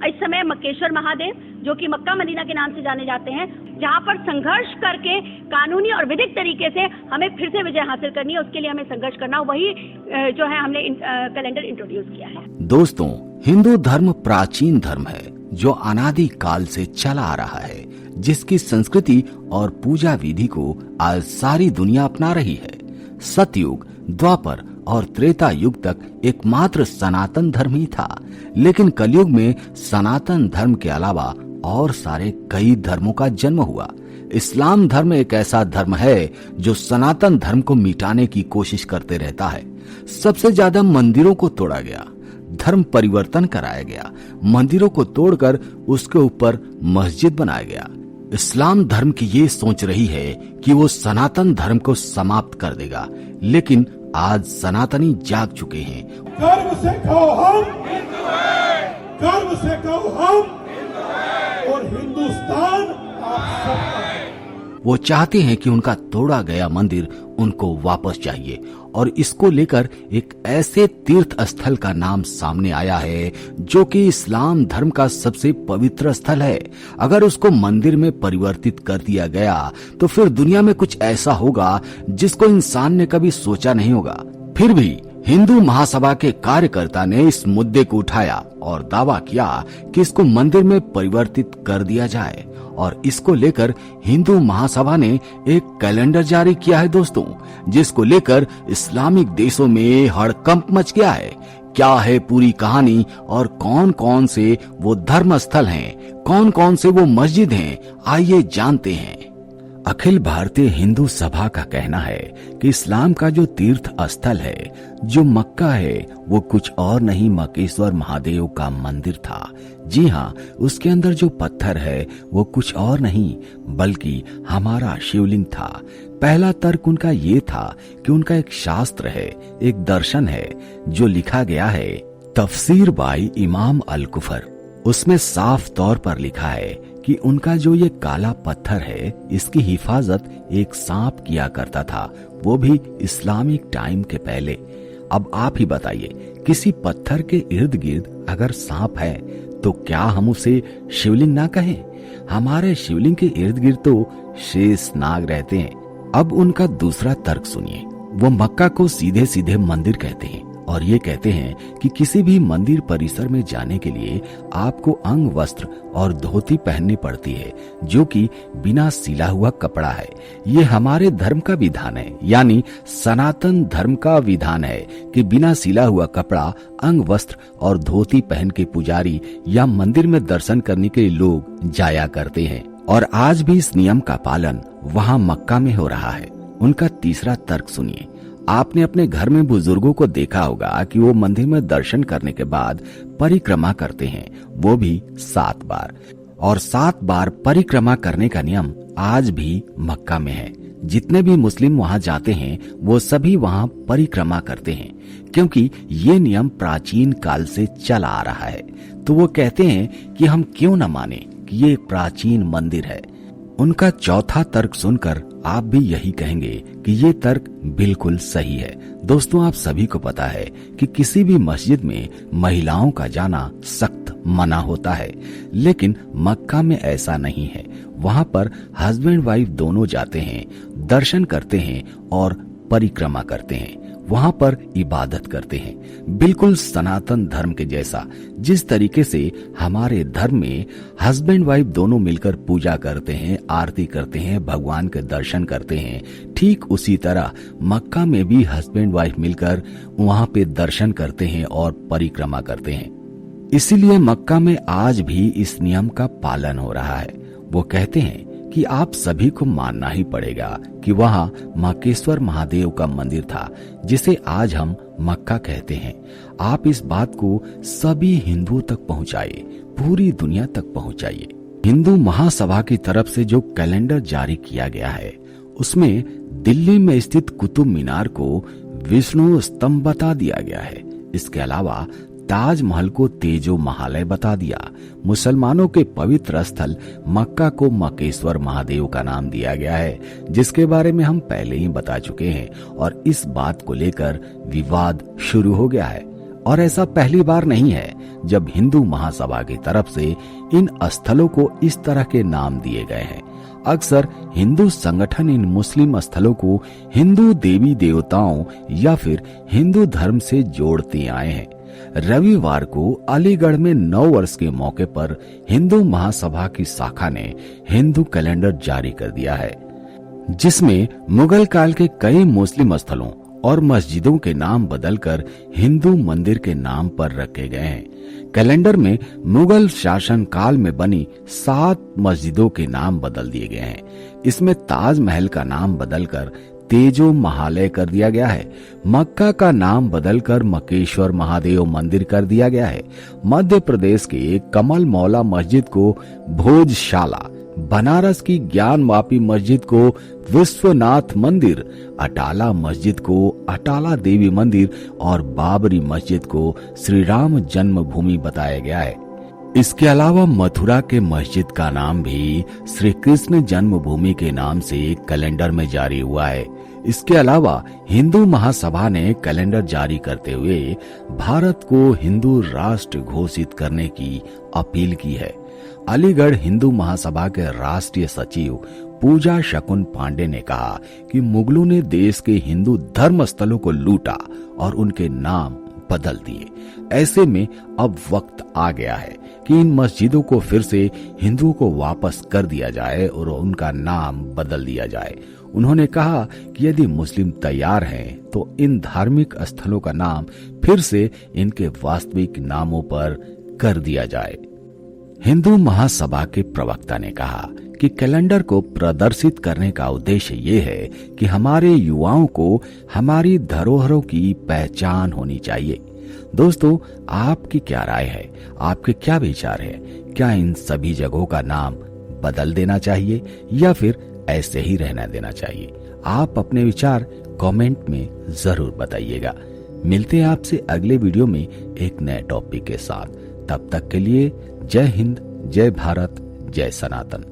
इस समय मक्केश्वर महादेव, जो कि मक्का मदीना के नाम से जाने जाते हैं, जहाँ पर संघर्ष करके कानूनी और विधिक तरीके से हमें फिर से विजय हासिल करनी है, उसके लिए हमें संघर्ष करना, वही जो है हमने कैलेंडर इंट्रोड्यूस किया है। दोस्तों, हिंदू धर्म प्राचीन धर्म है जो अनादि काल से चला आ रहा है, जिसकी संस्कृति और पूजा विधि को आज सारी दुनिया अपना रही है। सतयुग, द्वापर और त्रेता युग तक एकमात्र सनातन धर्म ही था, लेकिन कलयुग में सनातन धर्म के अलावा और सारे कई धर्मों का जन्म हुआ। इस्लाम धर्म एक ऐसा धर्म है जो सनातन धर्म को मिटाने की कोशिश करते रहता है। सबसे ज्यादा मंदिरों को तोड़ा गया, धर्म परिवर्तन कराया गया, मंदिरों को तोड़कर उसके ऊपर मस्जिद बनाया गया। इस्लाम धर्म की ये सोच रही है कि वो सनातन धर्म को समाप्त कर देगा, लेकिन आज सनातनी जाग चुके हैं। गर्व से कहो हम हिंदू हैं, गर्व से कहो हम हिंदू हैं, और हिंदुस्तान आप सबका है। वो चाहते हैं कि उनका तोड़ा गया मंदिर उनको वापस चाहिए, और इसको लेकर एक ऐसे तीर्थ स्थल का नाम सामने आया है जो कि इस्लाम धर्म का सबसे पवित्र स्थल है। अगर उसको मंदिर में परिवर्तित कर दिया गया तो फिर दुनिया में कुछ ऐसा होगा जिसको इंसान ने कभी सोचा नहीं होगा। फिर भी हिंदू महासभा के कार्यकर्ता ने इस मुद्दे को उठाया और दावा किया कि इसको मंदिर में परिवर्तित कर दिया जाए, और इसको लेकर हिंदू महासभा ने एक कैलेंडर जारी किया है दोस्तों, जिसको लेकर इस्लामिक देशों में हड़कंप मच गया है। क्या है पूरी कहानी और कौन कौन से वो धर्म स्थल हैं, कौन कौन से वो मस्जिद हैं, आइए जानते हैं। अखिल भारतीय हिंदू सभा का कहना है कि इस्लाम का जो तीर्थ स्थल है, जो मक्का है, वो कुछ और नहीं मक्केश्वर महादेव का मंदिर था। जी हाँ, उसके अंदर जो पत्थर है वो कुछ और नहीं बल्कि हमारा शिवलिंग था। पहला तर्क उनका ये था कि उनका एक शास्त्र है, एक दर्शन है जो लिखा गया है तफसीर बाई इमाम अल कुफर। उसमें साफ तौर पर लिखा है कि उनका जो ये काला पत्थर है, इसकी हिफाजत एक सांप किया करता था, वो भी इस्लामिक टाइम के पहले। अब आप ही बताइए, किसी पत्थर के इर्द गिर्द अगर सांप है तो क्या हम उसे शिवलिंग ना कहें? हमारे शिवलिंग के इर्द गिर्द तो शेष नाग रहते हैं। अब उनका दूसरा तर्क सुनिए। वो मक्का को सीधे सीधे मंदिर कहते हैं और ये कहते हैं कि किसी भी मंदिर परिसर में जाने के लिए आपको अंग वस्त्र और धोती पहननी पड़ती है, जो कि बिना सिला हुआ कपड़ा है। ये हमारे धर्म का विधान है, यानी सनातन धर्म का विधान है कि बिना सिला हुआ कपड़ा, अंग वस्त्र और धोती पहन के पुजारी या मंदिर में दर्शन करने के लिए लोग जाया करते हैं, और आज भी इस नियम का पालन वहाँ मक्का में हो रहा है। उनका तीसरा तर्क सुनिए। आपने अपने घर में बुजुर्गों को देखा होगा कि वो मंदिर में दर्शन करने के बाद परिक्रमा करते हैं, वो भी 7 बार, और 7 बार परिक्रमा करने का नियम आज भी मक्का में है। जितने भी मुस्लिम वहाँ जाते हैं वो सभी वहाँ परिक्रमा करते हैं, क्योंकि ये नियम प्राचीन काल से चला आ रहा है। तो वो कहते हैं कि हम क्यों न माने कि ये प्राचीन मंदिर है। उनका चौथा तर्क सुनकर आप भी यही कहेंगे कि ये तर्क बिल्कुल सही है। दोस्तों, आप सभी को पता है कि किसी भी मस्जिद में महिलाओं का जाना सख्त मना होता है, लेकिन मक्का में ऐसा नहीं है। वहाँ पर हस्बैंड वाइफ दोनों जाते हैं, दर्शन करते हैं और परिक्रमा करते हैं, वहाँ पर इबादत करते हैं, बिल्कुल सनातन धर्म के जैसा। जिस तरीके से हमारे धर्म में हस्बैंड वाइफ दोनों मिलकर पूजा करते हैं, आरती करते हैं, भगवान के दर्शन करते हैं, ठीक उसी तरह मक्का में भी हस्बैंड वाइफ मिलकर वहाँ पे दर्शन करते हैं और परिक्रमा करते हैं। इसीलिए मक्का में आज भी इस नियम का पालन हो रहा है। वो कहते हैं कि आप सभी को मानना ही पड़ेगा कि वहाँ मक्केश्वर महादेव का मंदिर था, जिसे आज हम मक्का कहते हैं। आप इस बात को सभी हिंदुओं तक पहुँचाइए, पूरी दुनिया तक पहुँचाइए। हिंदू महासभा की तरफ से जो कैलेंडर जारी किया गया है, उसमें दिल्ली में स्थित कुतुब मीनार को विष्णु स्तंभ बता दिया गया है। इसके अलावा ताजमहल को तेजो महालय बता दिया। मुसलमानों के पवित्र स्थल मक्का को मक्केश्वर महादेव का नाम दिया गया है, जिसके बारे में हम पहले ही बता चुके हैं, और इस बात को लेकर विवाद शुरू हो गया है। और ऐसा पहली बार नहीं है जब हिंदू महासभा की तरफ से इन स्थलों को इस तरह के नाम दिए गए हैं। अक्सर हिंदू संगठन इन मुस्लिम स्थलों को हिंदू देवी देवताओं या फिर हिंदू धर्म से जोड़ते आए हैं। रविवार को अलीगढ़ में 9 वर्ष के मौके पर हिंदू महासभा की शाखा ने हिंदू कैलेंडर जारी कर दिया है, जिसमें मुगल काल के कई मुस्लिम स्थलों और मस्जिदों के नाम बदलकर हिंदू मंदिर के नाम पर रखे गए हैं। कैलेंडर में मुगल शासन काल में बनी 7 मस्जिदों के नाम बदल दिए गए हैं। इसमें ताजमहल का नाम बदलकर तेजो महालय कर दिया गया है। मक्का का नाम बदलकर मक्केश्वर महादेव मंदिर कर दिया गया है। मध्य प्रदेश के कमल मौला मस्जिद को भोजशाला, बनारस की ज्ञान वापी मस्जिद को विश्वनाथ मंदिर, अटाला मस्जिद को अटाला देवी मंदिर और बाबरी मस्जिद को श्री राम जन्मभूमि बताया गया है। इसके अलावा मथुरा के मस्जिद का नाम भी श्री कृष्ण जन्मभूमि के नाम से कैलेंडर में जारी हुआ है। इसके अलावा हिंदू महासभा ने कैलेंडर जारी करते हुए भारत को हिंदू राष्ट्र घोषित करने की अपील की है। अलीगढ़ हिंदू महासभा के राष्ट्रीय सचिव पूजा शकुन पांडे ने कहा कि मुगलों ने देश के हिंदू धर्म स्थलों को लूटा और उनके नाम बदल दिए। ऐसे में अब वक्त आ गया है कि इन मस्जिदों को फिर से हिंदुओं को वापस कर दिया जाए और उनका नाम बदल दिया जाए। उन्होंने कहा कि यदि मुस्लिम तैयार हैं तो इन धार्मिक स्थलों का नाम फिर से इनके वास्तविक नामों पर कर दिया जाए। हिंदू महासभा के प्रवक्ता ने कहा कि कैलेंडर को प्रदर्शित करने का उद्देश्य ये है कि हमारे युवाओं को हमारी धरोहरों की पहचान होनी चाहिए। दोस्तों, आपकी क्या राय है? आपके क्या विचार है? क्या इन सभी जगहों का नाम बदल देना चाहिए या फिर ऐसे ही रहना देना चाहिए? आप अपने विचार कमेंट में जरूर बताइएगा। मिलते हैं आपसे अगले वीडियो में एक नए टॉपिक के साथ। तब तक के लिए जय हिंद, जय भारत, जय सनातन।